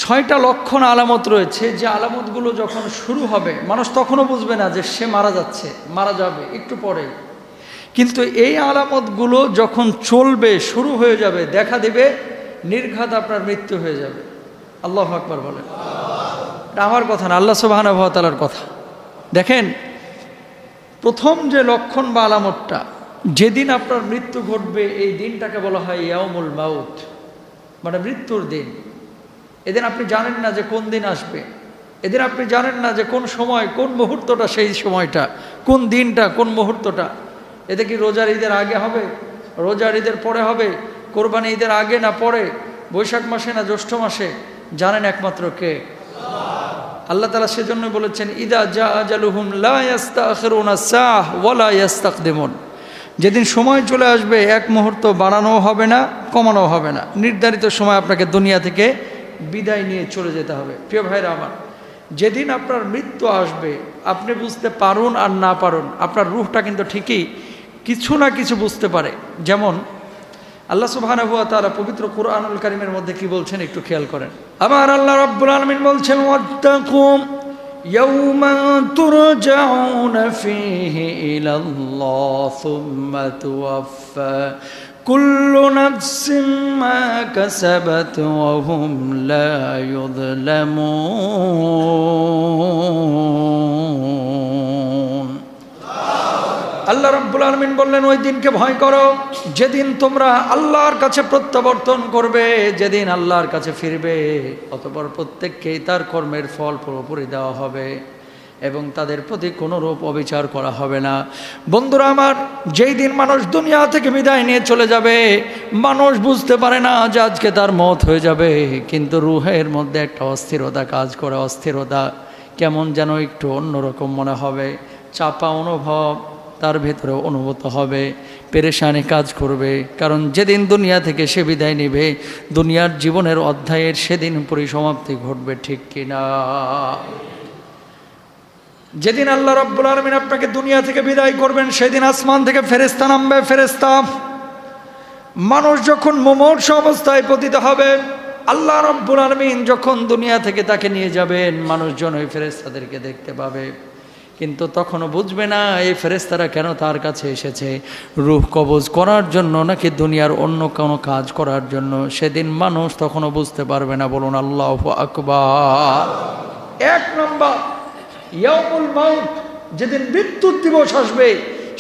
6টা লক্ষণ আলামত রয়েছে, যে আলামতগুলো যখন শুরু হবে মানুষ তখনও বুঝবে না যে সে মারা যাচ্ছে, মারা যাবে একটু পরে। কিন্তু এই আলামতগুলো যখন চলবে, শুরু হয়ে যাবে, দেখা দেবে, নির্ঘাত আপনার মৃত্যু হয়ে যাবে। আল্লাহু আকবার বলেন। এটা আমার কথা না, আল্লাহ সুবহানাহু ওয়া তাআলার কথা। দেখেন, প্রথম যে লক্ষণ বা আলামতটা, যেদিন আপনার মৃত্যু ঘটবে এই দিনটাকে বলা হয় ইয়াউমুল মাউত, মানে মৃত্যুর দিন। এদিন আপনি জানেন না যে কোন দিন আসবে, এদিন আপনি জানেন না যে কোন সময়, কোন মুহূর্তটা সেই সময়টা, কোন দিনটা, কোন মুহূর্তটা। এতে কি রোজার ঈদের আগে হবে, রোজার ঈদের পরে হবে, কোরবানি ঈদের আগে না পরে, বৈশাখ মাসে না জ্যৈষ্ঠ মাসে, জানেন একমাত্র কে? আল্লাহ তাআলা সেজন্য বলেছেন, ইদা জা আজালুহুম লা ইস্তাখিরুনা সাহ ওয়া লা ইস্তাকদিমুন। যেদিন সময় চলে আসবে এক মুহূর্ত বাড়ানো হবে না, কমানো হবে না, নির্ধারিত সময় আপনাকে দুনিয়া থেকে বিদায় নিয়ে চলে যেতে হবে। প্রিয় ভাইরা আমার, যেদিন আপনার মৃত্যু আসবে, আপনি বুঝতে পারুন আর না পারুন, আপনার রূহটা কিন্তু ঠিকই কিছু না কিছু বুঝতে পারে। যেমন আল্লাহ সুবহানাহু ওয়া তাআলা পবিত্র কুরআনুল কারীমের মধ্যে কি বলছেন একটু খেয়াল করেন। আবার আল্লাহ রাব্বুল আলামিন বলছেন, ওয়াত্তাকুম ইয়াওমান তুরজাউনা ফীহি ইলাল্লাহ সুম্মা তুওয়াফা কুল্লু নাফসিম মা কাসাবাত ওয়া হুম লা ইউযলামুন। আল্লাহ রাব্বুল আলামিন বললেন, ওই দিনকে ভয় করো যেদিন তোমরা আল্লাহর কাছে প্রত্যাবর্তন করবে, যেদিন আল্লাহর কাছে ফিরবে, অতঃপর প্রত্যেককেই তার কর্মের ফল পুরোপুরি দেওয়া হবে এবং তাদের প্রতি কোনোরূপ অবিচার করা হবে না। বন্ধুরা আমার, যেই দিন মানুষ দুনিয়া থেকে বিদায় নিয়ে চলে যাবে, মানুষ বুঝতে পারে না যে আজকে তার মওত হয়ে যাবে, কিন্তু রুহের মধ্যে একটা অস্থিরতা কাজ করে। অস্থিরতা কেমন যেন একটু অন্যরকম মনে হবে, চাপা অনুভব তার ভেতরে অনুভূত হবে, পেরেশানি কাজ করবে। কারণ যেদিন দুনিয়া থেকে সে বিদায় নেবে, দুনিয়ার জীবনের অধ্যায়ের সেদিন পরিসমাপ্তি ঘটবে, ঠিক কিনা? যেদিন আল্লাহ রাব্বুল আলামিন আপনাকে দুনিয়া থেকে বিদায় করবেন, সেদিন আসমান থেকে ফেরেশতা নামবে। ফেরেশতা, মানুষ যখন মুমূর্ষ অবস্থায় পতিত হবে, আল্লাহ রাব্বুল আলামিন যখন দুনিয়া থেকে তাকে নিয়ে যাবেন, মানুষজন ওই ফেরেশতাদেরকে দেখতে পাবে, কিন্তু তখনও বুঝবে না এই ফেরেশতারা কেন তার কাছে এসেছে, রূহ কবজ করার জন্য নাকি দুনিয়ার অন্য কোনো কাজ করার জন্য। সেদিন মানুষ তখনও বুঝতে পারবে না। বলুন আল্লাহু আকবার। এক নম্বর, ইয়াউমুল মাউত, যেদিন মৃত্যুর দিবস আসবে,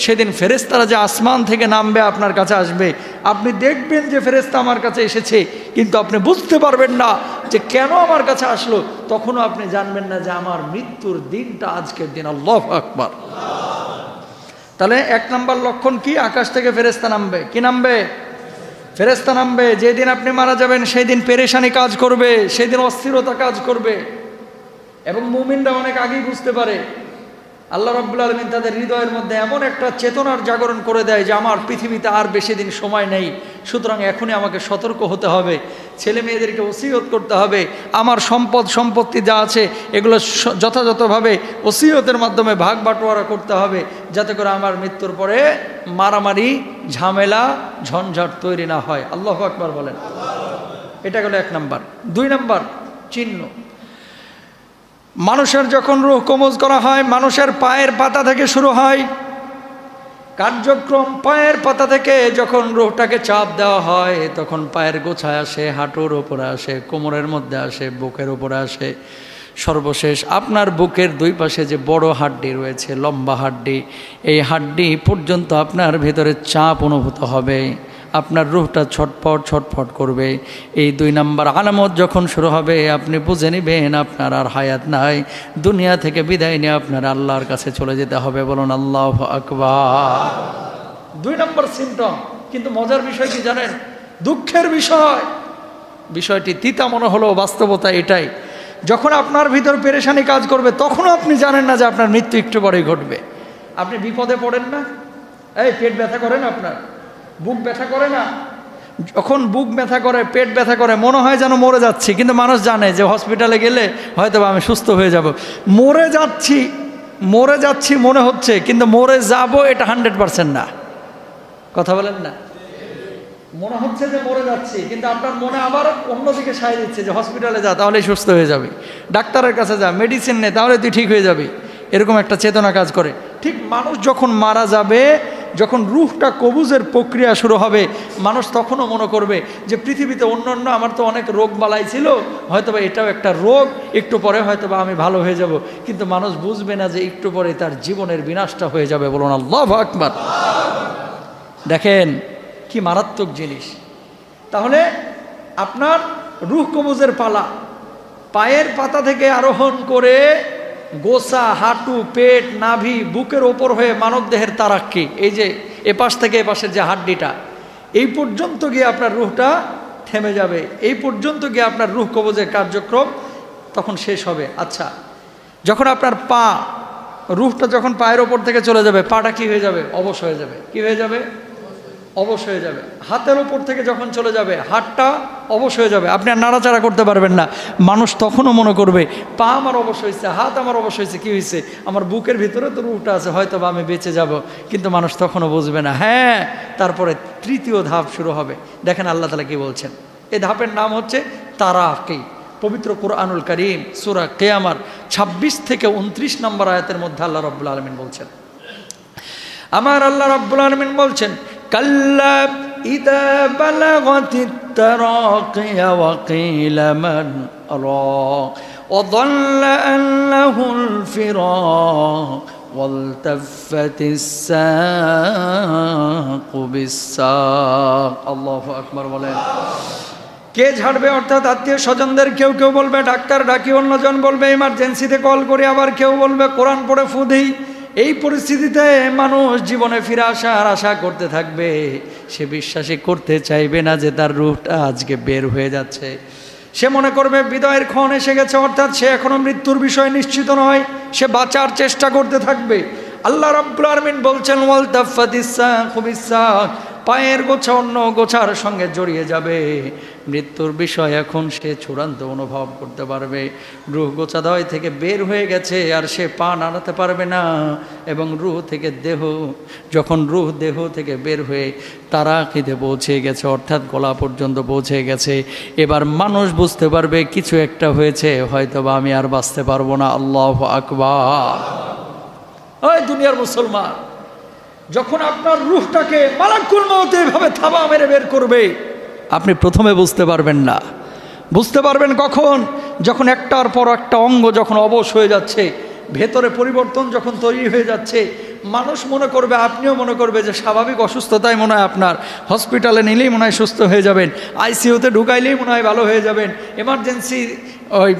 সেদিন ফেরেশতারা যে আসমান থেকে নামবে আপনার কাছে আসবে, আপনি দেখবেন যে ফেরেশতা আমার কাছে এসেছে, কিন্তু আপনি বুঝতে পারবেন না যে কেন আমার কাছে আসলো। তখনও আপনি জানবেন না যে আমার মৃত্যুর দিনটা আজকের দিন। আল্লাহু আকবার। তাহলে এক নম্বর লক্ষণ কি? আকাশ থেকে ফেরেশতা নামবে। কি নামবে? ফেরেশতা নামবে। যেদিন আপনি মারা যাবেন সেই দিন পেরেশানি কাজ করবে, সেই দিন অস্থিরতা কাজ করবে, এবং মুমিনরা অনেক আগেই বুঝতে পারে। আল্লাহ রাব্বুল আলামিন তাদের হৃদয়ের মধ্যে এমন একটা চেতনার জাগরণ করে দেয় যে আমার পৃথিবীতে আর বেশি দিন সময় নেই, সুতরাং এখনই আমাকে সতর্ক হতে হবে, ছেলে মেয়েদেরকে ওসিয়ত করতে হবে, আমার সম্পত্তি যা আছে এগুলো যথাযথভাবে ওসিয়তের মাধ্যমে ভাগ বাটোয়ারা করতে হবে, যাতে করে আমার মৃত্যুর পরে মারামারি, ঝামেলা, ঝঞ্ঝাট তৈরি না হয়। আল্লাহু আকবার বলেন। এটা গেল এক নাম্বার। দুই নাম্বার চিহ্ন, মানুষের যখন রূহ কবজ করা হয়, মানুষের পায়ের পাতা থেকে শুরু হয় কার্যক্রম। পায়ের পাতা থেকে যখন রূহটাকে চাপ দেওয়া হয়, তখন পায়ের গোছায় আসে, হাঁটুর উপরে আসে, কোমরের মধ্যে আসে, বুকের উপরে আসে, সর্বশেষ আপনার বুকের দুই পাশে যে বড় হাড্ডি রয়েছে, লম্বা হাড্ডি, এই হাড্ডি পর্যন্ত আপনার ভেতরে চাপ অনুভূত হবে, আপনার রূহটা ছটফট ছটফট করবে। এই দুই নাম্বার আলামত যখন শুরু হবে, আপনি বুঝে নেবেন আপনার আর হায়াত নাই, দুনিয়া থেকে বিদায় নিয়ে আপনার আল্লাহর কাছে চলে যেতে হবে। বলুন আল্লাহু আকবার। দুই নম্বর সিমটম। কিন্তু মজার বিষয় কি জানেন? দুঃখের বিষয়, বিষয়টি তিতা মনে হলো, বাস্তবতা এটাই, যখন আপনার ভিতর পেরেশানি কাজ করবে, তখনও আপনি জানেন না যে আপনার মৃত্যু একটু পরেই ঘটবে। আপনি বিপদে পড়েন না? এই পেট ব্যথা করে না, আপনার বুক ব্যথা করে না? যখন বুক ব্যথা করে, পেট ব্যথা করে, মনে হয় যেন মরে যাচ্ছি, কিন্তু মানুষ জানে যে হসপিটালে গেলে হয়তো আমি সুস্থ হয়ে যাব। মরে যাচ্ছি মনে হচ্ছে, কিন্তু মরে যাব এটা 100% না। কথা বলেন না? মনে হচ্ছে যে মরে যাচ্ছি, কিন্তু আপনার মনে আবার অন্যদিকে সায় দিচ্ছে যে হসপিটালে যা, তাহলেই সুস্থ হয়ে যাবে, ডাক্তারের কাছে যা, মেডিসিন নে, তাহলে তুই ঠিক হয়ে যাবি। এরকম একটা চেতনা কাজ করে। ঠিক মানুষ যখন মারা যাবে, যখন রূহটা কবুজের প্রক্রিয়া শুরু হবে, মানুষ তখনও মনে করবে যে পৃথিবীতে অন্য আমার তো অনেক রোগ বালাই ছিল, হয়তোবা এটাও একটা রোগ, একটু পরে হয়তোবা আমি ভালো হয়ে যাব। কিন্তু মানুষ বুঝবে না যে একটু পরে তার জীবনের বিনাশটা হয়ে যাবে। বলুন আল্লাহু আকবার। দেখেন কি মারাত্মক জিনিস। তাহলে আপনার রূহ কবুজের পালা, পায়ের পাতা থেকে আরোহণ করে গোসা, হাঁটু, পেট, নাভি, বুকের ওপর হয়ে মানব দেহের তারাক্কি, এই যে এপাশ থেকে এপাশের যে হাড্ডিটা, এই পর্যন্ত গিয়ে আপনার রূহটা থেমে যাবে। এই পর্যন্ত গিয়ে আপনার রূহ কবজের কার্যক্রম তখন শেষ হবে। আচ্ছা, যখন আপনার পা, রূহটা যখন পায়ের ওপর থেকে চলে যাবে, পাটা কি হয়ে যাবে? অবশ হয়ে যাবে। কি হয়ে যাবে? অবশ হয়ে যাবে। হাতের ওপর থেকে যখন চলে যাবে, হাতটা অবশ হয়ে যাবে, আপনি আর নাড়াচাড়া করতে পারবেন না। মানুষ তখনও মনে করবে পা আমার অবশ হয়েছে, হাত আমার অবশ হয়েছে, কি হয়েছে? আমার বুকের ভিতরে তো রূহটা আছে, হয়তো বা আমি বেঁচে যাব। কিন্তু মানুষ তখনও বুঝবে না। হ্যাঁ, তারপরে তৃতীয় ধাপ শুরু হবে। দেখেন আল্লাহ তাআলা কি বলছেন। এই ধাপের নাম হচ্ছে তারাকি। পবিত্র কুরআনুল কারীম সূরা কিয়ামার 26 থেকে 29 নম্বর আয়াতের মধ্যে আল্লাহ রাব্বুল আলামিন বলছেন, আমার আল্লাহ রাব্বুল আলামিন বলছেন, কাল্লা ইযা বালাগাতিত তারাকিয়া ওয়া কিলা মান রাক ওয়া যাল্লা আন্নাহুল ফিরাক ওয়ালতাফাতিস সাকু বিস-সাক। আল্লাহু আকবার বলেন। কে ঝাড়বে? অর্থাৎ আত্মীয় স্বজনদের কেউ কেউ বলবে ডাক্তার ডাকি, অন্যজন বলবে ইমার্জেন্সিতে কল করি, আবার কেউ বলবে কোরআন পড়ে ফু দেই। এই পরিস্থিতিতে মানুষ জীবনে ফিরে আসার আশা করতে থাকবে। সে বিশ্বাসই করতে চাইবে না যে তার রূহটা আজকে বের হয়ে যাচ্ছে। সে মনে করবে বিদায়ের ক্ষণ এসে গেছে, অর্থাৎ সে এখনো মৃত্যুর বিষয় নিশ্চিত নয়, সে বাঁচার চেষ্টা করতে থাকবে। আল্লাহ রাব্বুল আলামিন বলছেন, ওয়ালতাফাতিস সাকু বিস-সাক, পায়ের গোছা অন্য গোছার সঙ্গে জড়িয়ে যাবে। মৃত্যুর বিষয় এখন সে চূড়ান্ত অনুভব করতে পারবে। রূহ গোছাদয় থেকে বের হয়ে গেছে, আর সে পা নাড়াতে পারবে না। এবং রূহ থেকে দেহ, যখন রূহ দেহ থেকে বের হয়ে তারাকিতে পৌঁছে গেছে, অর্থাৎ গলা পর্যন্ত পৌঁছে গেছে, এবার মানুষ বুঝতে পারবে কিছু একটা হয়েছে, হয়তোবা আমি আর বাঁচতে পারবো না। আল্লাহু আকবার। ওই দুনিয়ার মুসলমান, যখন আপনার রূহটাকে মালাকুল মউত এভাবে থাবা মেরে বের করবে, আপনি প্রথমে বুঝতে পারবেন না। বুঝতে পারবেন কখন? যখন একটার পর একটা অঙ্গ যখন অবশ হয়ে যাচ্ছে, ভেতরে পরিবর্তন যখন তৈরি হয়ে যাচ্ছে, মানুষ মনে করবে, আপনিও মনে করবে যে স্বাভাবিক অসুস্থতায় মনে হয় আপনার, হসপিটালে নিলেই মনে হয় সুস্থ হয়ে যাবেন, আইসিইউতে ঢুকাইলেই মনে হয় ভালো হয়ে যাবেন, এমার্জেন্সি ওই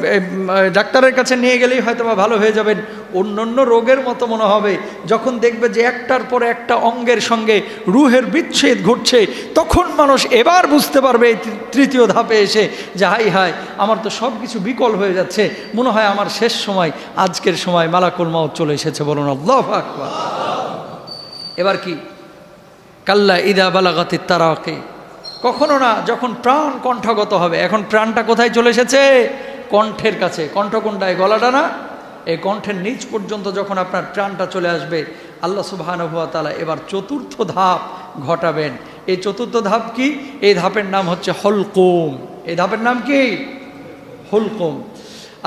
ডাক্তারের কাছে নিয়ে গেলেই হয়তো বা ভালো হয়ে যাবেন। অন্য রোগের মতো মনে হবে। যখন দেখবে যে একটার পর একটা অঙ্গের সঙ্গে রূহের বিচ্ছেদ ঘটছে, তখন মানুষ এবার বুঝতে পারবে তৃতীয় ধাপে এসে যে হাই হাই, আমার তো সব কিছু বিকল হয়ে যাচ্ছে, মনে হয় আমার শেষ সময়, আজকের সময় মালাকুল মউত চলে এসেছে। বলুন আল্লাহু আকবার। এবার কি? কাল্লা ইযা বালাগাতিত তারাকি, কখনো না, যখন প্রাণ কণ্ঠগত হবে। এখন প্রাণটা কোথায় চলে এসেছে? কণ্ঠের কাছে। কণ্ঠ কোনটায়? গলাটা না? এই কণ্ঠের নিচ পর্যন্ত যখন আপনার প্রাণটা চলে আসবে, আল্লাহ সুবহানাহু ওয়া তাআলা এবার চতুর্থ ধাপ ঘটাবেন। এই চতুর্থ ধাপ কি? এই ধাপের নাম হচ্ছে হুলকুম। এই ধাপের নাম কি? হুলকুম।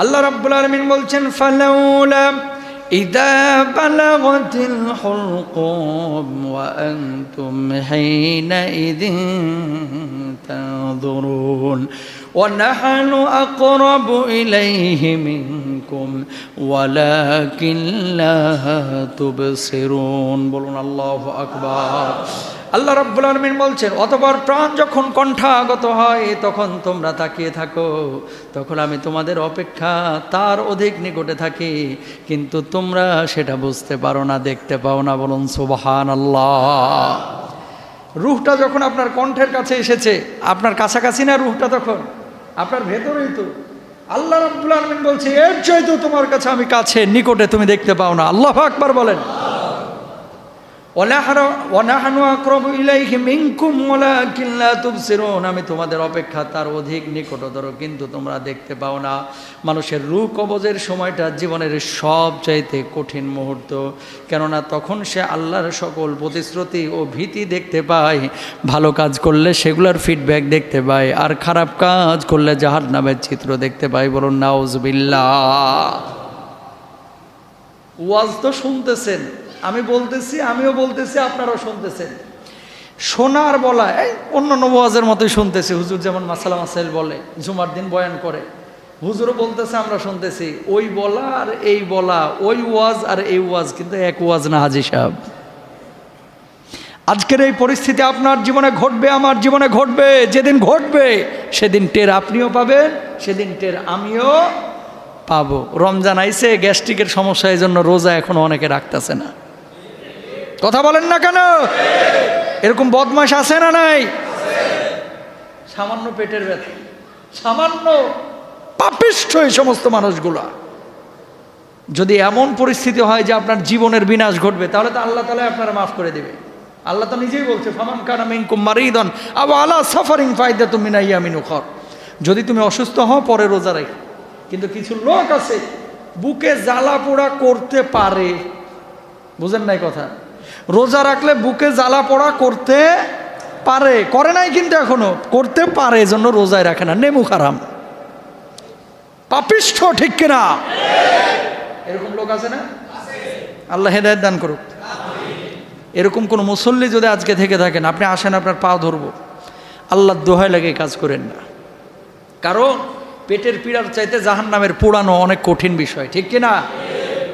আল্লাহ রাব্বুল আলামিন বলছেন, ফালাউলা ইযা বালাগাতিল হুলকুম ওয়া আনতুম হিনাইযিন তানযুরুন ওয়া নাহনু আকরাবু ইলাইহি মিনকুম ওয়ালাকিন লা তুবসিরুন। বলুন আল্লাহু আকবার। আল্লাহ রাব্বুল আলামিন বলছেন, অতঃপর প্রাণ যখন কণ্ঠাগত হয়, তখন তোমরা তাকিয়ে থাকো, তখন আমি তোমাদের অপেক্ষা তার অধিক নিকটে থাকি, কিন্তু তোমরা সেটা বুঝতে পারো না, দেখতে পাও না। বলুন সুবহানাল্লাহ। রূহটা যখন আপনার কণ্ঠের কাছে এসেছে, আপনার কাছাকাছি না রূহটা? তখন আপনার ভেতরেই তো। আল্লাহ রাব্বুল আলামিন বলছে, এর চাইতেও তোমার কাছে আমি কাছে, নিকটে, তুমি দেখতে পাও না। আল্লাহু আকবার বলেন। ওয়ানাহনু আকরাবু ইলাইহি মিনকুম ওয়ালাকিন লা তুবসিরুন, আমি তোমাদের অপেক্ষা তার অধিক নিকটতর, কিন্তু তোমরা দেখতে পাও না। মানুষের রূহ কবজের সময়টা জীবনের সবচাইতে কঠিন মুহূর্ত, কেননা তখন সে আল্লাহর সকল প্রতিশ্রুতি ও ভীতি দেখতে পায়। ভালো কাজ করলে সেগুলোর ফিডব্যাক দেখতে পায়, আর খারাপ কাজ করলে জাহান্নামের চিত্র দেখতে পায়। বলুন নাউজুবিল্লাহ। ওয়াজ তো শুনতেছেন, আমি বলতেছি, আমিও বলতেছি, আপনারাও শুনতেছেন। শোনার বলা এই অন্য ওয়াজের মতোই শুনতেছি। হুজুর যেমন মাসালা মাসাইল বলে, জুমার দিন বয়ান করে, হুজুরও বলতেছে, আমরা শুনতেছি। ওই বলা আর এই বলা, ওই ওয়াজ আর এই ওয়াজ কিন্তু এক ওয়াজ না হাজী সাহেব। আজকের এই পরিস্থিতি আপনার জীবনে ঘটবে, আমার জীবনে ঘটবে। যেদিন ঘটবে সেদিন টের আপনিও পাবেন, সেদিন টের আমিও পাবো। রমজান আইছে, গ্যাস্ট্রিকের সমস্যা, এই জন্য রোজা এখনো অনেকে রাখতেছে না। কথা বলেন না কেন? এরকম বদমাশ আছে না নাই? সামান্য পেটের ব্যথা, সামান্য পাপিষ্ঠ এই সমস্ত মানুষগুলা। যদি এমন পরিস্থিতি হয় যে আপনার জীবনের বিনাশ ঘটবে, তাহলে তো আল্লাহ তাআলা আপনারা মাফ করে দিবে। আল্লাহ তো নিজেই বলছে, ফামান কানা মিনকুম মারিদান আও আলা সাফারিন ফাইদাতুম মিন আইয়ামিন উখর। যদি তুমি অসুস্থ হও পরে রোজা রাখো। কিন্তু কিছু লোক আছে বুকে জ্বালা পোড়া করতে পারে, বুঝেন নাই কথা? রোজা রাখলে বুকে জ্বালা পোড়া করতে পারে, করে নাই কিন্তু এখনো করতে পারে, এজন্য রোজায় রাখে না। নেমু খারাম, পাপিষ্ঠ, ঠিক কিনা? এরকম লোক আছে না? আল্লাহ হেদায়েত দান করুক। এরকম কোন মুসল্লি যদি আজকে থেকে থাকেন, আপনি আসেন, আপনার পা ধরবো। আল্লাহর দোহাই লাগে কাজ করেন না, কারণ পেটের পীড়ার চাইতে জাহান্নামের পোড়ানো অনেক কঠিন বিষয়, ঠিক কিনা?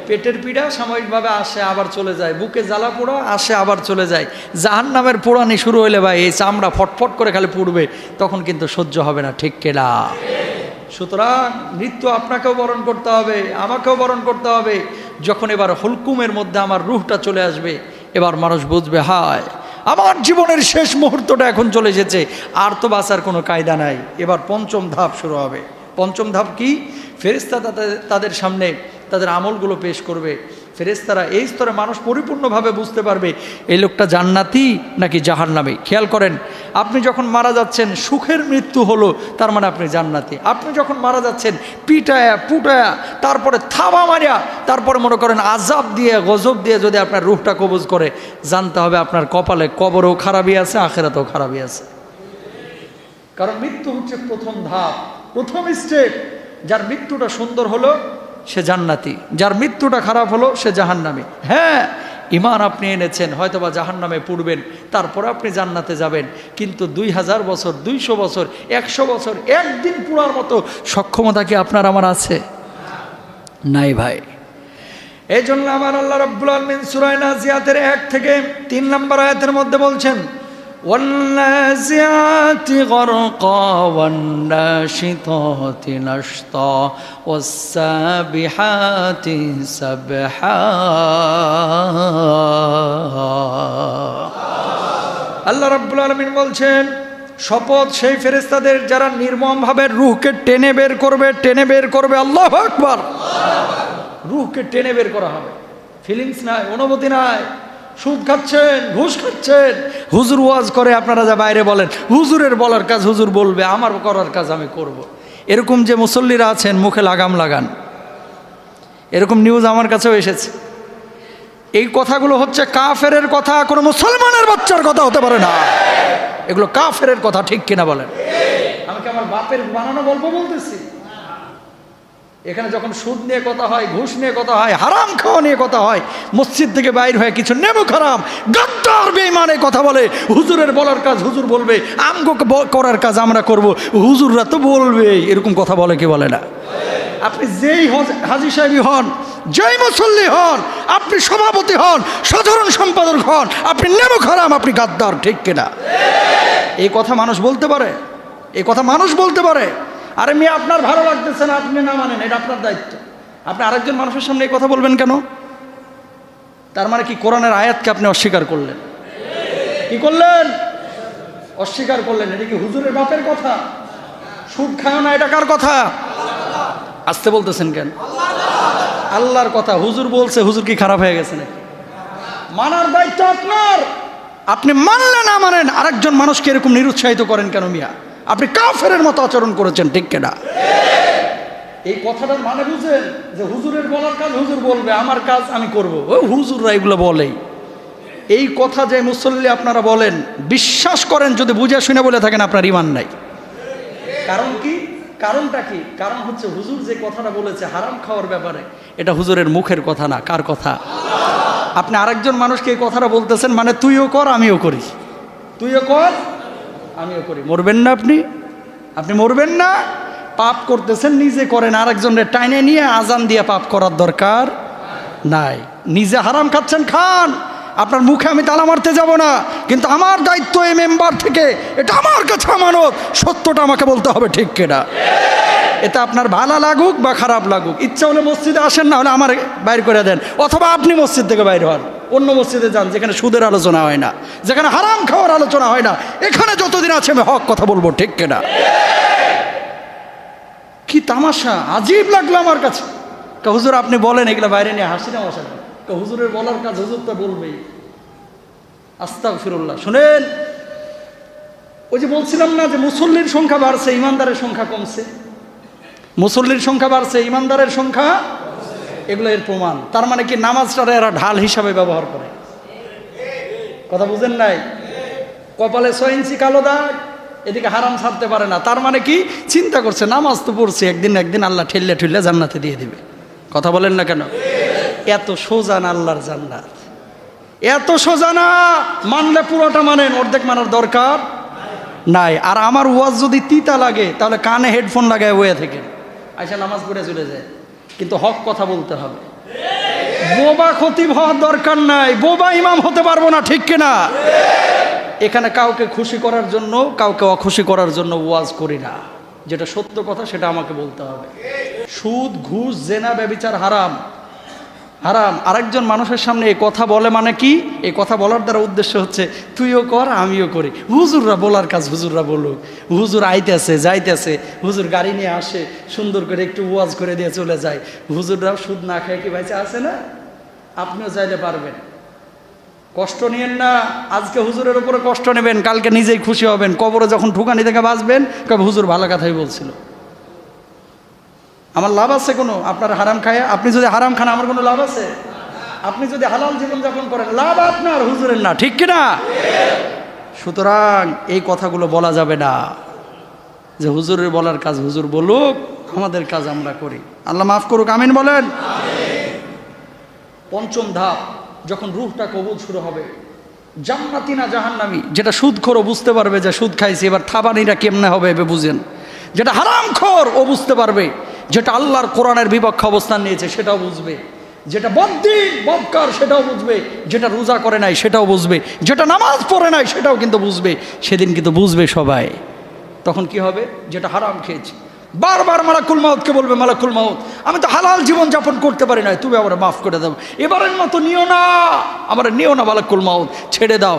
পেটের পীড়া সাময়িকভাবে আসে আবার চলে যায়, বুকে জ্বালা পোড়া আসে আবার চলে যায়। জাহান্নামের পোড়ানি শুরু হইলে ভাই এই চামড়া ফটফট করে খালি পুড়বে, তখন কিন্তু সহ্য হবে না, ঠিক কিনা? সুতরাং মৃত্যু আপনাকেও বরণ করতে হবে, আমাকেও বরণ করতে হবে। যখন এবার হুলকুমের মধ্যে আমার রুহটা চলে আসবে, এবার মানুষ বুঝবে, হায় আমার জীবনের শেষ মুহূর্তটা এখন চলে এসেছে, আর তো বাঁচার কোনো কায়দা নাই। এবার পঞ্চম ধাপ শুরু হবে। পঞ্চম ধাপ কি? ফেরেশতা তাদের সামনে তাদের আমলগুলো পেশ করবে। ফেরেশতারা এই স্তরে মানুষ পরিপূর্ণভাবে বুঝতে পারবে এই লোকটা জান্নাতি নাকি জাহান্নামী। খেয়াল করেন, আপনি যখন মারা যাচ্ছেন সুখের মৃত্যু হলো, তার মানে আপনি জান্নাতি। আপনি যখন মারা যাচ্ছেন পিটায়া পুটায়া, তারপরে থাবা মারিয়া, তারপরে মনে করেন আজাব দিয়ে গজব দিয়ে যদি আপনার রূহটা কবজ করে, জানতে হবে আপনার কপালে কবরও খারাপই আছে, আখেরাতেও খারাপই আছে। কারণ মৃত্যু হচ্ছে প্রথম ধাপ, প্রথম স্টেপ। যার মৃত্যুটা সুন্দর হলো সে জান্নাতি, যার মৃত্যুটা খারাপ হলো সে জাহান্নামী। হ্যাঁ, ঈমান আপনি এনেছেন, হয়তোবা জাহান্নামে পুড়বেন, তারপরে আপনি জান্নাতে যাবেন। কিন্তু 2000 বছর, 200 বছর, 100 বছর একদিন পুরার মতো সক্ষমতা কি আপনার আমার আছে? নাই ভাই। এই জন্য আমার আল্লাহ রাব্বুল আলামিন সূরা নাজিয়াতের 1 থেকে 3 নম্বর আয়াতের মধ্যে বলছেন, والنازعات غرقا والناشطات نشطا والسابحات سبحا। আল্লাহ রাব্বুল আলামিন বলছেন, শপথ সেই ফেরেশতাদের যারা নির্মমভাবে রূহকে টেনে বের করবে, টেনে বের করবে। আল্লাহু আকবার। রূহকে টেনে বের করা হবে, ফিলিংস নাই, অনুভূতি নাই। সুদ খাচ্ছেন, ঘুষ খাচ্ছেন, হুজুর ওয়াজ করে, আপনারা যা বাইরে বলেন হুজুরের বলার কাজ হুজুর বলবে, আমার করার কাজ আমি করব। এরকম যে মুসল্লিরা আছেন মুখে লাগাম লাগান, এরকম নিউজ আমার কাছেও এসেছে। এই কথাগুলো হচ্ছে কাফেরের কথা, কোনো মুসলমানের বাচ্চার কথা হতে পারে না। এগুলো কাফেরের কথা, ঠিক কিনা বলেন? আমি কি আমার বাপের বানানো গল্প বলতেছি? এখানে যখন সুদ নিয়ে কথা হয়, ঘুষ নিয়ে কথা হয়, হারাম খাওয়া নিয়ে কথা হয়, মসজিদ থেকে বাইর হয়ে কিছু নেমু খারাম গাদ্দার বেঈমানে কথা বলে, হুজুরের বলার কাজ হুজুর বলবে, আমগো করার কাজ আমরা করব, হুজুররা তো বলবে, এরকম কথা বলে কি বলে না? আপনি যেই হাজী সাহেবই হন, যেই মুসল্লি হন, আপনি সভাপতি হন, সাধারণ সম্পাদক হন, আপনি নেমু খারাম, আপনি গাদ্দার, ঠিক কিনা? এই কথা মানুষ বলতে পারে? এই কথা মানুষ বলতে পারে? আরে মেয়ে, আপনার ভালো লাগতেছে না, আপনি না মানেন, এটা আপনার দায়িত্ব। আপনি আরেকজন মানুষের সামনে এই কথা বলবেন কেন? তার মানে কি কোরআনের আয়াতকে আপনি অস্বীকার করলেন? কি করলেন? অস্বীকার করলেন। এটা কি হুজুরের বাপের কথা? সুদ খায় না, এটা কার কথা? আসতে বলতেছেন কেন? আল্লাহর কথা। হুজুর বলছে, হুজুর কি খারাপ হয়ে গেছে নাকি? মানার দায়িত্ব আপনার। আপনি মানলে না মানেন, আরেকজন মানুষকে এরকম নিরুৎসাহিত করেন কেন মিয়া? আপনি কাফেরের মতো আচরণ করেছেন, ঠিক কিনা? এই কথাটার মানে বুঝেন যে হুজুরের বলার কাজ হুজুর বলবে, আমার কাজ আমি করব। ওই হুজুররা এগুলো বলেই। এই কথা যে মুসল্লি আপনারা বলেন, বিশ্বাস করেন যদি বুঝে শুনে বলে থাকেন আপনার ঈমান নাই। কারণ কি? কারণটা কি? কারণ হচ্ছে হুজুর যে কথাটা বলেছে হারাম খাওয়ার ব্যাপারে, এটা হুজুরের মুখের কথা না। কার কথা? আপনি আরেকজন মানুষকে এই কথাটা বলতেছেন, মানে তুইও কর আমিও করি, তুইও কর আমিও করি। মরবেন না আপনি? আপনি মরবেন না? পাপ করতেছেন, নিজে করেন, আরেকজনের টাইনে নিয়ে আজান দিয়ে পাপ করার দরকার নাই। নিজে হারাম খাচ্ছেন, খান, আপনার মুখে আমি তালা মারতে যাব না, কিন্তু আমার দায়িত্ব এই মেম্বার থেকে, এটা আমার কাছে আমানত, সত্যটা আমাকে বলতে হবে, ঠিক কিনা? এটা আপনার ভালো লাগুক বা খারাপ লাগুক, ইচ্ছা হলে মসজিদে আসেন, না হলে আমার বাইর করে দেন, অথবা আপনি মসজিদ থেকে বাইর হন, অন্য মসজিদে যান যেখানে সুদের আলোচনা হয় না, যেখানে হারাম খাওয়ার আলোচনা হয় না। এখানে যতদিন আছে আমি হক কথা বলবো, ঠিক কিনা? কি তামাশা, আজীব লাগলো আমার কাছে। হুজুর আপনি বলেন, এগুলো বাইরে নিয়ে হাসি না মশা। হুজুরের বলার কাজ হুজুর তো বলবেই। আস্তাগফিরুল্লাহ। শুনেন, ওই যে বলছিলাম না যে মুসল্লির সংখ্যা বাড়ছে, ইমানদারের সংখ্যা কমছে। মুসল্লির সংখ্যা বাড়ছে, ইমানদারের সংখ্যা, এগুলো এর প্রমাণ। তার মানে কি নামাজটারে এরা ঢাল হিসাবে ব্যবহার করে। কথা বুঝেন নাই? কপালে 6 ইঞ্চি কালো দাগ, এদিকে হারাম ছাড়তে পারে না। তার মানে কি চিন্তা করছে, নামাজ তো পড়ছে, একদিন একদিন আল্লাহ ঠেললে ঠেললে জান্নাতে দিয়ে দিবে। কথা বলেন না কেন? এত সোজা না আল্লাহর জান্নাত, এত সোজা না। মানলে পুরোটা মানেন, অর্ধেক মানার দরকার নাই। আর আমার ওয়াজ যদি তিতা লাগে তাহলে কানে হেডফোন লাগায় বয়ে থেকে আইসা নামাজ পড়ে চলে যায়, কিন্তু হক কথা বলতে হবে। বোবা খতিব হওয়ার দরকার নাই, বোবা ইমাম হতে পারবো না, ঠিক কিনা? এখানে কাউকে খুশি করার জন্য, কাউকে অখুশি করার জন্য ওয়াজ করি না। যেটা সত্য কথা সেটা আমাকে বলতে হবে। সুদ, ঘুষ, জেনা, ব্যভিচার হারাম, হারাম। আরেকজন মানুষের সামনে এই কথা বলে মানে কি? এই কথা বলার দ্বারা উদ্দেশ্য হচ্ছে তুইও কর আমিও করি। হুজুররা বলার কাজ হুজুররা বলুক। হুজুর আইতেছে যাইতেছে, হুজুর গাড়ি নিয়ে আসে, সুন্দর করে একটু ওয়াজ করে দিয়ে চলে যায়। হুজুররাও সুদ না খায় কি ভাইছে আছে না? আপনিও চাইলে পারবেন। কষ্ট নিয়েন না। আজকে হুজুরের উপরে কষ্ট নেবেন, কালকে নিজেই খুশি হবেন। কবরে যখন ঠুকানি থেকে বাঁচবেন, কবে হুজুর ভালো কথাই বলছিল। আমার লাভ আছে কোনো? আপনার হারাম খায়, আপনি যদি হারাম খান আমার কোনো লাভ আছে? আপনি যদি হালাল জীবনযাপন করেন, লাভ আপনার, হুজুরের না, ঠিক কিনা? সুতরাং এই কথাগুলো বলা যাবে না যে হুজুরের বলার কাজ হুজুর বলুক, আমাদের কাজ আমরা করি। আল্লাহ মাফ করুক, আমিন বলেন। পঞ্চম ধাপ, যখন রূহটা কবুল শুরু হবে, জান্নাতি না জাহান্নামী, যেটা সুদখোর ও বুঝতে পারবে যে সুদ খাইছে, এবার থাবানিটা কেমনে হবে এবার বুঝেন। যেটা হারামখোর ও বুঝতে পারবে, যেটা আল্লাহর কোরআনের বিপক্ষে অবস্থান নিয়েছে সেটাও বুঝবে, যেটা বদ্দিন বদকার সেটাও বুঝবে, যেটা রোজা করে নাই সেটাও বুঝবে, যেটা নামাজ পড়ে নাই সেটাও কিন্তু বুঝবে। সেদিন কিন্তু বুঝবে সবাই। তখন কি হবে? যেটা হারাম খেয়েছে বারবার মালাকুল মাউতকে বলবে, মালাকুল মাউত আমি তো হালাল জীবন যাপন করতে পারি না, তুমি আমার মাফ করে দাও, এবারের মতো নিও না, আমার নিও না মালাকুল মাউত, ছেড়ে দাও,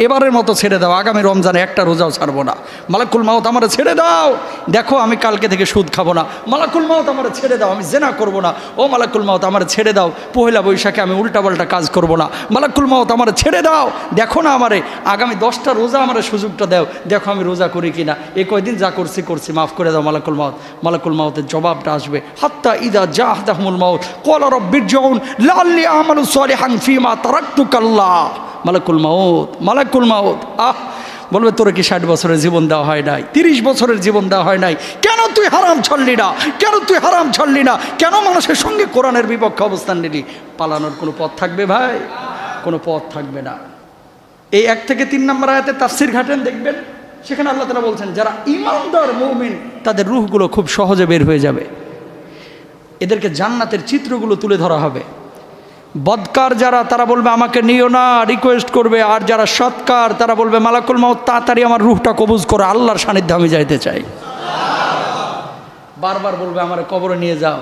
এবারের মতো ছেড়ে দাও, আগামী রমজানে একটা রোজাও ছাড়বো না, মালাকুল মাউত আমার ছেড়ে দাও, দেখো আমি কালকে থেকে সুদ খাবো না, মালাকুল মাউত আমার ছেড়ে দাও, আমি জেনা করবো না, ও মালাকুল মাউত আমার ছেড়ে দাও, পহেলা বৈশাখে আমি উল্টাপাল্টা কাজ করবো না, মালাকুল মাউত আমার ছেড়ে দাও, দেখো না আমারে আগামী 10টা রোজা আমার সুযোগটা দাও, দেখো আমি রোজা করি কিনা, এই কয়দিন যা করছি মাফ করে দাও মালাকুল মাউত। মালাকুল মাউতের জবাবটা আসবে, হাত্তা ইদা জাহদাহুমুল মাউত ক্বালা রাব্বিরজিউন লাআল্লি আমালু সালিহান ফীমা তারাকতু কাল্লা। মালাকুল মাউত বলবে, তোরে কি 60 বছরের জীবন দেওয়া হয় নাই, 30 বছরের জীবন দেওয়া হয় নাই, কেন তুই হারাম ছাড়লি না, কেন তুই হারাম ছাড়লি না, কেন মানুষের সঙ্গে কোরআনের বিপক্ষে অবস্থান নিলি? পালানোর কোনো পথ থাকবে ভাই? কোনো পথ থাকবে না। এই 1 থেকে 3 নম্বর আয়াতে তাফসীর ঘাটেন, দেখবেন সেখানে আল্লাহ তাআলা বলছেন যারা ঈমানদার মুমিন তাদের রূহগুলো খুব সহজে বের হয়ে যাবে, এদেরকে জান্নাতের চিত্রগুলো তুলে ধরা হবে। বদকার যারা, তারা বলবে আমাকে নিও না, রিকোয়েস্ট করবে। আর যারা সৎকার তারা বলবে মালাকুল মাউত তাড়াতাড়ি আমার রূহটা কবজ করে, আল্লাহর সান্নিধ্যে আমি যাইতে চাই। বারবার বলবে আমার কবরে নিয়ে যাও।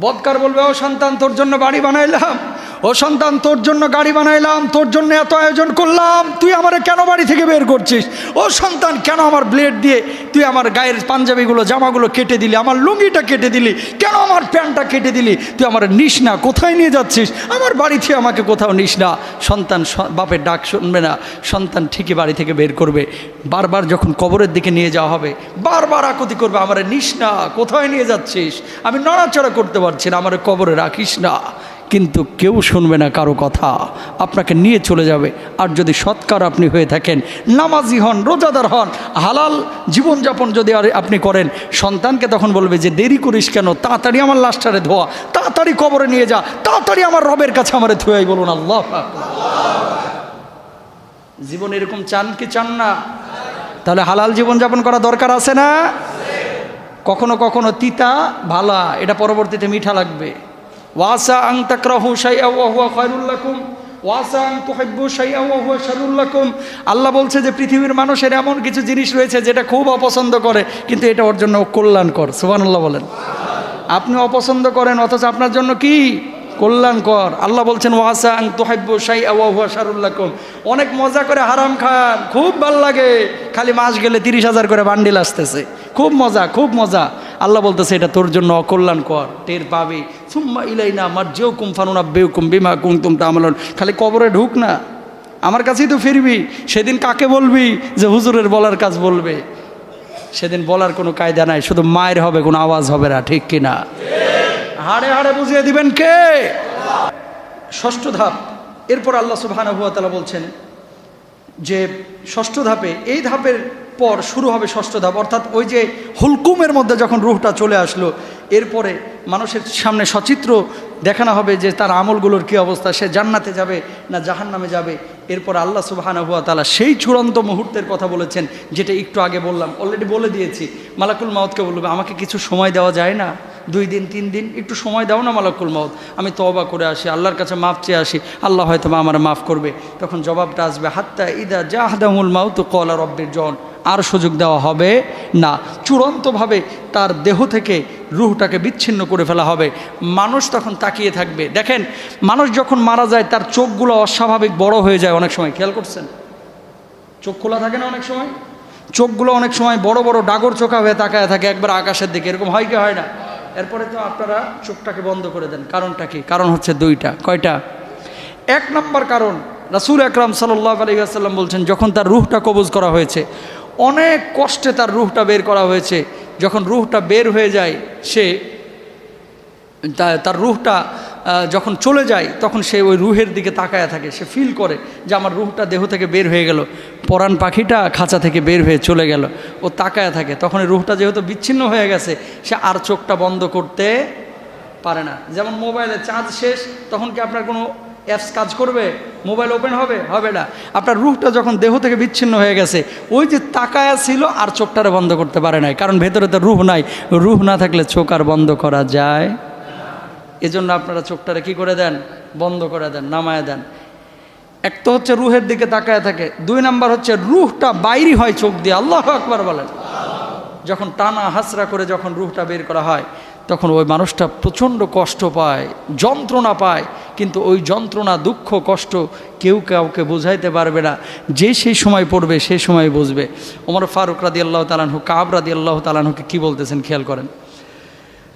বদকার বলবে, ও সন্তান তোর জন্য বাড়ি বানাইলাম, ও ও সন্তান, তোর জন্য গাড়ি বানাইলাম, তোর জন্য এত আয়োজন করলাম, তুই আমারে কেন বাড়ি থেকে বের করছিস? ও সন্তান, কেন আমার ব্লেড দিয়ে তুই আমার গায়ের পাঞ্জাবিগুলো জামাগুলো কেটে দিলি, আমার লুঙ্গিটা কেটে দিলি, কেন আমার প্যান্টটা কেটে দিলি? তুই আমার নিস না, কোথায় নিয়ে যাচ্ছিস? আমার বাড়ি থেকে আমাকে কোথাও নিস না। সন্তান বাপের ডাক শুনবে না, সন্তান ঠিকই বাড়ি থেকে বের করবে। বারবার যখন কবরের দিকে নিয়ে যাওয়া হবে, বারবার আকুতি করবে, আমার নিস না, কোথায় নিয়ে যাচ্ছিস? আমি নড়াচড়া করতে পারছি না, আমার কবরে রাখিস না। কিন্তু কেউ শুনবে না কারো কথা, আপনাকে নিয়ে চলে যাবে। আর যদি সৎকার আপনি হয়ে থাকেন, নামাজি হন, রোজাদার হন, হালাল জীবনযাপন যদি আর আপনি করেন, সন্তানকে তখন বলবে যে দেরি করিস কেন, তাড়াতাড়ি আমার লাশটারে ধোয়া, তাড়াতাড়ি কবরে নিয়ে যা, তাড়াতাড়ি আমার রবের কাছে আমারে ধুয়াই। বলুন আল্লাহ আকবার। জীবন এরকম চান কি চান না? তাহলে হালাল জীবনযাপন করা দরকার আছে না? কখনো কখনো তিতা ভালা, এটা পরবর্তীতে মিঠা লাগবে। ওয়াসা আন তাকরাহু শাইআন ওয়া হুয়া খায়রুল লাকুম ওয়াসা আন তুহিব্বু শাইআন ওয়া হুয়া শাররুল লাকুম। আল্লাহ বলছে যে পৃথিবীর মানুষের এমন কিছু জিনিস রয়েছে যেটা খুব অপছন্দ করে, কিন্তু এটা ওর জন্য কল্যাণকর। সুবহানাল্লাহ বলেন। আপনি অপছন্দ করেন অথচ আপনার জন্য কি কল্যাণকর। আল্লাহ বলছেন ওয়াসা আন তুহিব্বু শাইআন ওয়া হুয়া শাররুল লাকুম। অনেক মজা করে হারাম খান, খুব ভালো লাগে, খালি মাস গেলে 30,000 করে বান্ডিল আসতেছে, খুব মজা, খুব মজা। আল্লাহ বলতেছে এটা তোর জন্য অকল্যাণকর, টের পাবি। সুম্মা ইলাইনা মারজিউকুম ফানুনাব্বিউকুম বিমা কুনতুম তা'মালুন। খালি কবরে ঢুক না, আমার কাছেই তো ফিরবি। সেদিন কাকে বলবি যে হুজুরের বলার কাজ বলবে? সেদিন বলার কোনো কায়দা নাই, শুধু মায়ের হবে, কোনো আওয়াজ হবে না, ঠিক কিনা? হাড়ে হাড়ে বুঝিয়ে দিবেন কে? ষষ্ঠ ধাপ। এরপর আল্লাহ সুবহানাহু ওয়া তাআলা বলছেন যে ষষ্ঠ ধাপে, এই ধাপের পর শুরু হবে ষষ্ঠ ধাপ, অর্থাৎ ওই যে হুলকুমের মধ্যে যখন রূহটা চলে আসলো, এরপরে মানুষের সামনে সচিত্র দেখানো হবে যে তার আমলগুলোর কী অবস্থা, সে জান্নাতে যাবে না জাহান্নামে যাবে। এরপর আল্লাহ সুবহানাহু ওয়া তাআলা সেই চূড়ান্ত মুহূর্তের কথা বলেছেন, যেটা একটু আগে বললাম, অলরেডি বলে দিয়েছি। মালাকুল মাউতকে বলবে আমাকে কিছু সময় দেওয়া যায় না, 2 দিন 3 দিন একটু সময় দাও না মালাকুল মাউত, আমি তওবা করে আসি, আল্লাহর কাছে মাফ চেয়ে আসি, আল্লাহ হয়তো আমার মাফ করবে। তখন জবাবটা আসবে হাত্তা ইদা জাহাদাহুল মাউতু ক্বালা রব্বিরজিউন। আর সুযোগ দেওয়া হবে না, চূড়ান্তভাবে তার দেহ থেকে রূহটাকে বিচ্ছিন্ন করে ফেলা হবে। মানুষ তখন তাকিয়ে থাকবে। দেখেন, মানুষ যখন মারা যায় তার চোখগুলো অস্বাভাবিক বড় হয়ে যায় অনেক সময়, খেয়াল করছেন? চোখ খোলা থাকে না অনেক সময়, চোখগুলো অনেক সময় বড় বড় ডাগর চোখা হয়ে তাকায় থাকে একবার আকাশের দিকে, এরকম হয় কি হয় না? এরপরে তো আপনারা চোখটাকে বন্ধ করে দেন। কারণটা কি? কারণ হচ্ছে 2টা। কয়টা? 1 নম্বর কারণ, রাসূল আকরাম সাল্লাল্লাহু আলাইহি ওয়াসাল্লাম বলছেন যখন তার রূহটা কবজ করা হয়েছে, অনেক কষ্টে তার রূহটা বের করা হয়েছে, যখন রূহটা বের হয়ে যায়, সে তার রূহটা যখন চলে যায় তখন সে ওই রূহের দিকে তাকায়া থাকে, সে ফিল করে যে আমার রূহটা দেহ থেকে বের হয়ে গেল, পরাণ পাখিটা খাঁচা থেকে বের হয়ে চলে গেল, ও তাকায়া থাকে। তখন এই রূহটা যেহেতু বিচ্ছিন্ন হয়ে গেছে, সে আর চোখটা বন্ধ করতে পারে না। যেমন মোবাইলে চার্জ শেষ, তখন কি আপনার কোনো অ্যাপস কাজ করবে? মোবাইল ওপেন হবে? হবে না। আপনার রূহটা যখন দেহ থেকে বিচ্ছিন্ন হয়ে গেছে, ওই যে তাকায়া ছিল আর চোখটারে বন্ধ করতে পারে নাই, কারণ ভেতরে তো রূহ নাই। রূহ না থাকলে চোখ আর বন্ধ করা যায়? এজন্য আপনারা চোখটারে কি করে দেন? বন্ধ করে দেন, নামায় দেন। এক তো হচ্ছে রূহের দিকে তাকায় থাকে, 2 নাম্বার হচ্ছে রূহটা বাইরে হয় চোখ দিয়ে। আল্লাহু আকবার বলেন। যখন টানা হাসরা করে যখন রূহটা বের করা হয়, তখন ওই মানুষটা প্রচণ্ড কষ্ট পায়, যন্ত্রণা পায়, কিন্তু ওই যন্ত্রণা, দুঃখ, কষ্ট কেউ কাউকে বোঝাইতে পারবে না। যে সেই সময় পড়বে সেই সময় বুঝবে। ওমর ফারুক রাদিয়াল্লাহু তাআলা আনহু কাব রাদিয়াল্লাহু তাআলা আনহুকে কি বলতেছেন খেয়াল করেন।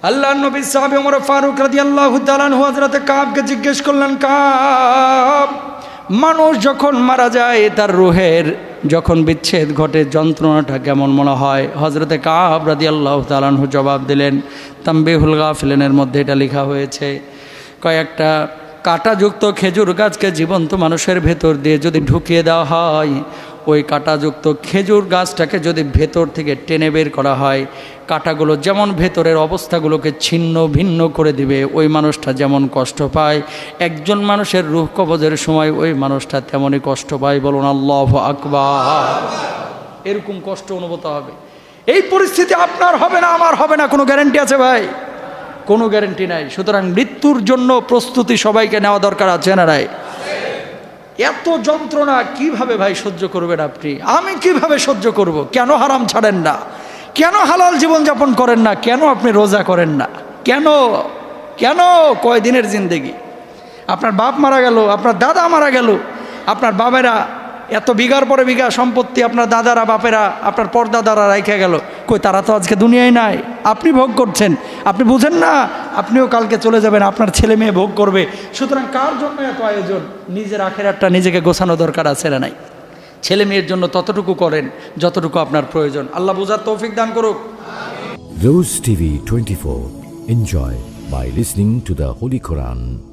আল্লাহর নবী সাহাবী ওমর ফারুক রাদিয়াল্লাহু তাআলা আনহু হযরত কাবকে জিজ্ঞেস করলেন, কাব, মানুষ যখন মারা যায় তার রূহের যখন বিচ্ছেদ ঘটে যন্ত্রণাটা কেমন মনে হয়? হযরতে কাব রাদিয়াল্লাহু তাআলা আনহু জবাব দিলেন, তামবিহুল গাফিলিনের মধ্যে এটা লেখা হয়েছে, কয়েকটা কাঁটাযুক্ত খেজুর গাছকে জীবন্ত মানুষের ভেতর দিয়ে যদি ঢুকিয়ে দেওয়া হয়, ওই কাঁটাযুক্ত খেজুর গাছটাকে যদি ভেতর থেকে টেনে বের করা হয়, কাঁটাগুলো যেমন ভেতরের অবস্থাগুলোকে ছিন্ন ভিন্ন করে দিবে, ওই মানুষটা যেমন কষ্ট পায়, একজন মানুষের রূহ কবজের সময় ওই মানুষটা তেমনই কষ্ট পায়। বলুন আল্লাহু আকবার। এরকম কষ্ট অনুভূত হবে। এই পরিস্থিতি আপনার হবে না, আমার হবে না, কোনো গ্যারান্টি আছে ভাই? কোনো গ্যারান্টি নাই। সুতরাং মৃত্যুর জন্য প্রস্তুতি সবাইকে নেওয়া দরকার আছে না নাই? এত যন্ত্রণা কিভাবে ভাই সহ্য করবেন আপনি? আমি কিভাবে সহ্য করব? কেন হারাম ছাড়েন না? কেন হালাল জীবনযাপন করেন না? কেন আপনি রোজা করেন না? কেন? কেন? কয়দিনের জিন্দেগি? আপনার বাপ মারা গেল, আপনার দাদা মারা গেল, আপনার বাবেরা এত বিঘার পরে বিঘা সম্পত্তি আপনার দাদারা বাপেরা আপনার পরদাদারা রাইখা গেল, কই তারা তো আজকে দুনিয়ায় নাই, আপনি ভোগ করছেন। আপনি বুঝেন না আপনিও কালকে চলে যাবেন, আপনার ছেলে মেয়ে ভোগ করবে। সুতরাং কার জন্য এত আয়োজন? নিজের আখেরাতটা নিজেকে গোছানো দরকার আছে না নাই? ছেলে মেয়ের জন্য ততটুকু করেন যতটুকু আপনার প্রয়োজন। আল্লাহ বুঝার তৌফিক দান করুক। Rose TV 24. Enjoy by listening to the Holy Quran.